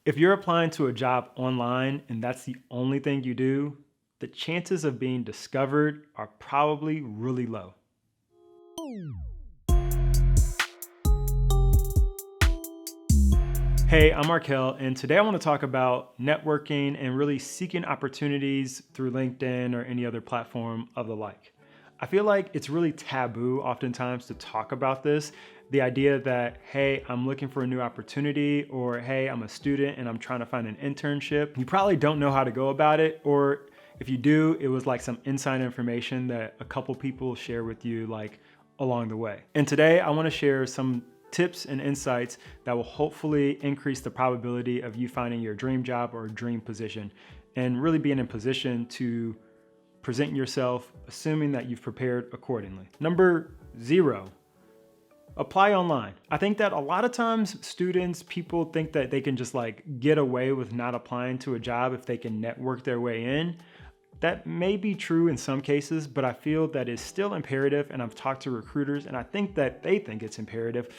If you're applying to a job online and that's the only thing you do, the chances of being discovered are probably really low. Hey, I'm Markell, and today I want to talk about networking and really seeking opportunities through LinkedIn or any other platform of the like. I feel like it's really taboo oftentimes to talk about this. The idea that, hey, I'm looking for a new opportunity, or hey, I'm a student and I'm trying to find an internship. You probably don't know how to go about it, or if you do, it was like some inside information that a couple people share with you like along the way. And today I want to share some tips and insights that will hopefully increase the probability of you finding your dream job or dream position and really being in position to present yourself, assuming that you've prepared accordingly. Number 0, apply online. I think that a lot of times students, people think that they can just like get away with not applying to a job if they can network their way in. That may be true in some cases, but I feel that it's still imperative, and I've talked to recruiters and I think that they think it's imperative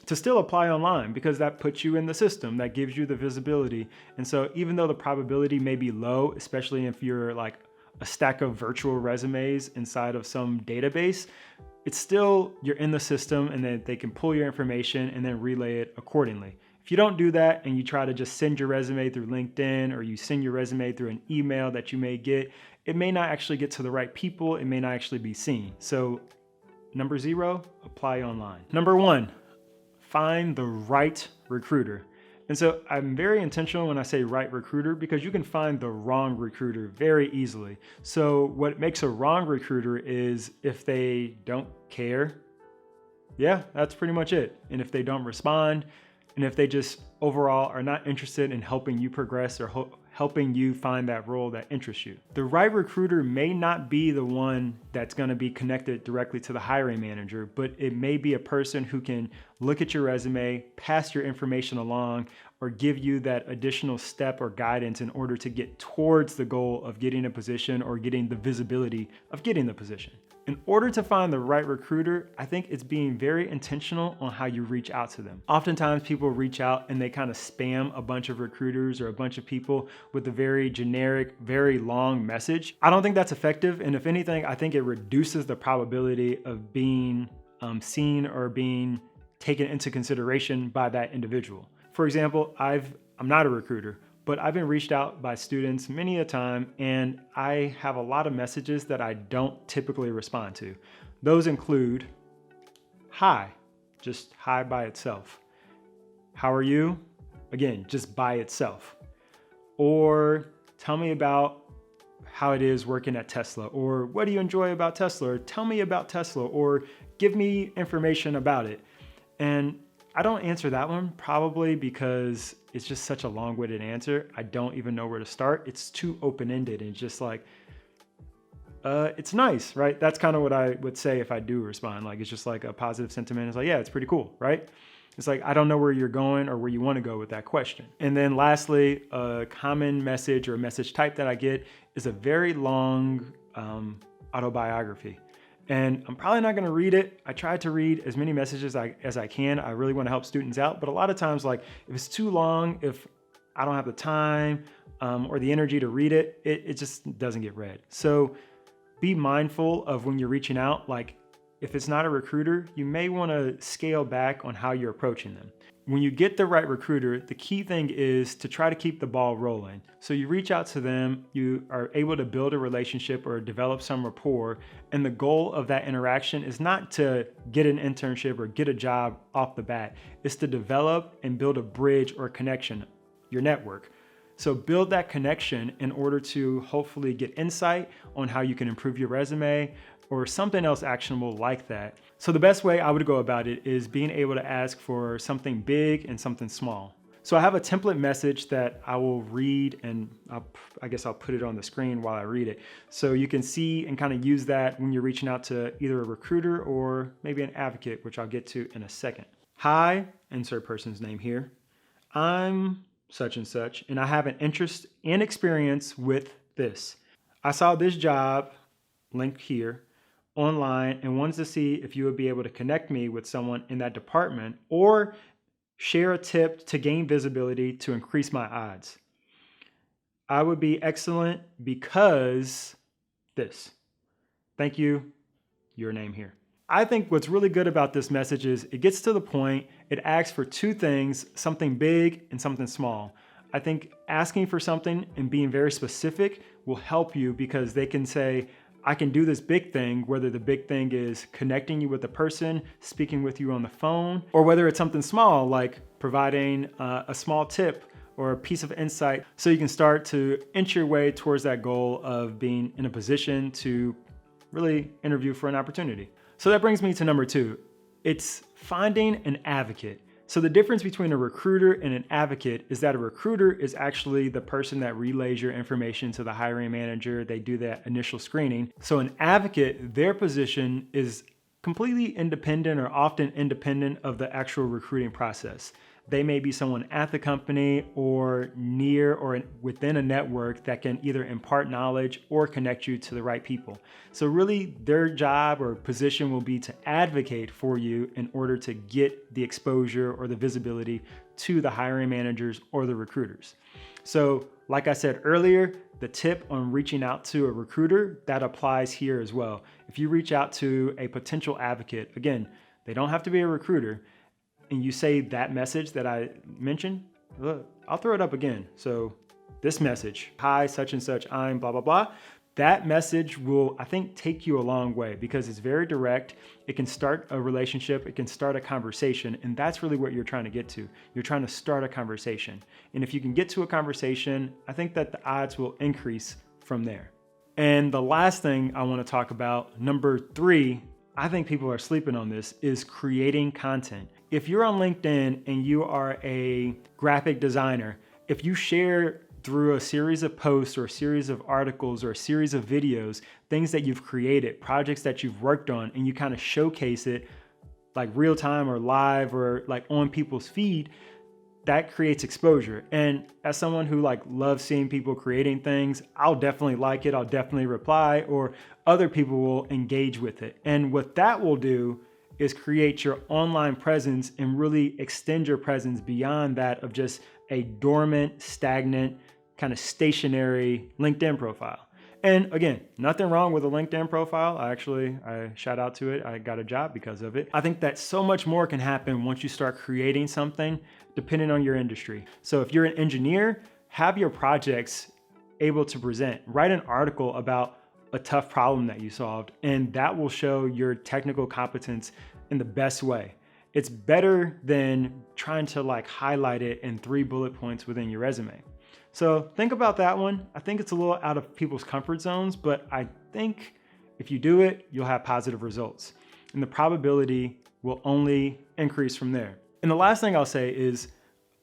to still apply online because that puts you in the system, that gives you the visibility. And so even though the probability may be low, especially if you're like a stack of virtual resumes inside of some database, it's still, you're in the system and then they can pull your information and then relay it accordingly. If you don't do that and you try to just send your resume through LinkedIn or you send your resume through an email that you may get, it may not actually get to the right people. It may not actually be seen. So number 0, apply online. Number 1, find the right recruiter. And so I'm very intentional when I say right recruiter because you can find the wrong recruiter very easily. So what makes a wrong recruiter is if they don't care. Yeah, that's pretty much it. And if they don't respond, and if they just overall are not interested in helping you progress or helping you find that role that interests you. The right recruiter may not be the one that's going to be connected directly to the hiring manager, but it may be a person who can look at your resume, pass your information along, or give you that additional step or guidance in order to get towards the goal of getting a position or getting the visibility of getting the position. In order to find the right recruiter, I think it's being very intentional on how you reach out to them. Oftentimes people reach out and they kind of spam a bunch of recruiters or a bunch of people with a very generic, very long message. I don't think that's effective. And if anything, I think it reduces the probability of being seen or being taken into consideration by that individual. For example, I'm not a recruiter, but I've been reached out by students many a time, and I have a lot of messages that I don't typically respond to. Those include, hi, just hi by itself. How are you? Again, just by itself. Or tell me about how it is working at Tesla, or what do you enjoy about Tesla, or tell me about Tesla, or give me information about it. And I don't answer that one probably because it's just such a long-winded answer. I don't even know where to start. It's too open-ended and just like, it's nice, right? That's kind of what I would say if I do respond. Like, it's just like a positive sentiment. It's like, yeah, it's pretty cool, right? It's like, I don't know where you're going or where you want to go with that question. And then lastly, a common message or message type that I get is a very long autobiography. And I'm probably not going to read it. I try to read as many messages as I can. I really want to help students out. But a lot of times, like if it's too long, if I don't have the time or the energy to read it, it just doesn't get read. So be mindful of when you're reaching out. Like if it's not a recruiter, you may want to scale back on how you're approaching them. When you get the right recruiter, the key thing is to try to keep the ball rolling. So you reach out to them, you are able to build a relationship or develop some rapport. And the goal of that interaction is not to get an internship or get a job off the bat. It's to develop and build a bridge or connection, your network. So build that connection in order to hopefully get insight on how you can improve your resume or something else actionable like that. So the best way I would go about it is being able to ask for something big and something small. So I have a template message that I will read, and I guess I'll put it on the screen while I read it. So you can see and kind of use that when you're reaching out to either a recruiter or maybe an advocate, which I'll get to in a second. Hi, insert person's name here. I'm such and such, and I have an interest and experience with this. I saw this job, link here, online and wanted to see if you would be able to connect me with someone in that department or Share a tip to gain visibility to increase my odds. I would be excellent because this. Thank you. Your name here. I think what's really good about this message is it gets to the point. It asks for two things, something big and something small. I think asking for something and being very specific will help you because they can say, I can do this big thing, whether the big thing is connecting you with a person, speaking with you on the phone, or whether it's something small like providing a small tip or a piece of insight so you can start to inch your way towards that goal of being in a position to really interview for an opportunity. So that brings me to number 2. It's finding an advocate. So the difference between a recruiter and an advocate is that a recruiter is actually the person that relays your information to the hiring manager. They do that initial screening. So an advocate, their position is completely independent or often independent of the actual recruiting process. They may be someone at the company or near or within a network that can either impart knowledge or connect you to the right people. So really their job or position will be to advocate for you in order to get the exposure or the visibility to the hiring managers or the recruiters. So like I said earlier, the tip on reaching out to a recruiter, that applies here as well. If you reach out to a potential advocate, again, they don't have to be a recruiter, and you say that message that I mentioned, look, I'll throw it up again. So this message, hi, such and such, I'm blah, blah, blah. That message will, I think, take you a long way because it's very direct. It can start a relationship. It can start a conversation. And that's really what you're trying to get to. You're trying to start a conversation. And if you can get to a conversation, I think that the odds will increase from there. And the last thing I want to talk about, number 3, I think people are sleeping on this, is creating content. If you're on LinkedIn and you are a graphic designer, if you share through a series of posts or a series of articles or a series of videos, things that you've created, projects that you've worked on, and you kind of showcase it like real time or live or like on people's feed, that creates exposure. And as someone who loves seeing people creating things, I'll definitely like it. I'll definitely reply, or other people will engage with it. And what that will do is create your online presence and really extend your presence beyond that of just a dormant, stagnant, kind of stationary LinkedIn profile. And again, nothing wrong with a LinkedIn profile. I shout out to it. I got a job because of it. I think that so much more can happen once you start creating something depending on your industry. So if you're an engineer, have your projects able to present. Write an article about a tough problem that you solved, and that will show your technical competence in the best way. It's better than trying to highlight it in 3 bullet points within your resume. So think about that one. I think it's a little out of people's comfort zones, but I think if you do it, you'll have positive results. And the probability will only increase from there. And the last thing I'll say is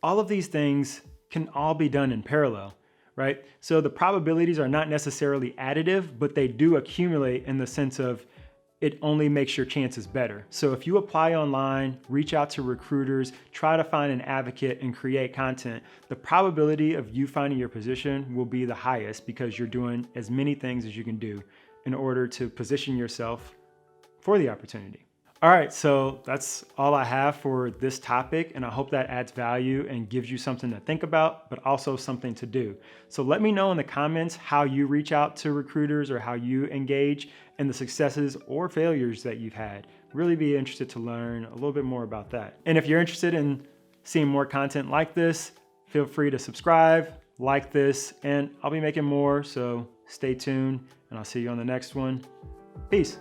all of these things can all be done in parallel, right? So the probabilities are not necessarily additive, but they do accumulate in the sense of it only makes your chances better. So if you apply online, reach out to recruiters, try to find an advocate and create content, the probability of you finding your position will be the highest because you're doing as many things as you can do in order to position yourself for the opportunity. All right, so that's all I have for this topic, and I hope that adds value and gives you something to think about, but also something to do. So let me know in the comments how you reach out to recruiters or how you engage and the successes or failures that you've had. Really be interested to learn a little bit more about that. And if you're interested in seeing more content like this, feel free to subscribe, like this, and I'll be making more, so stay tuned, and I'll see you on the next one. Peace.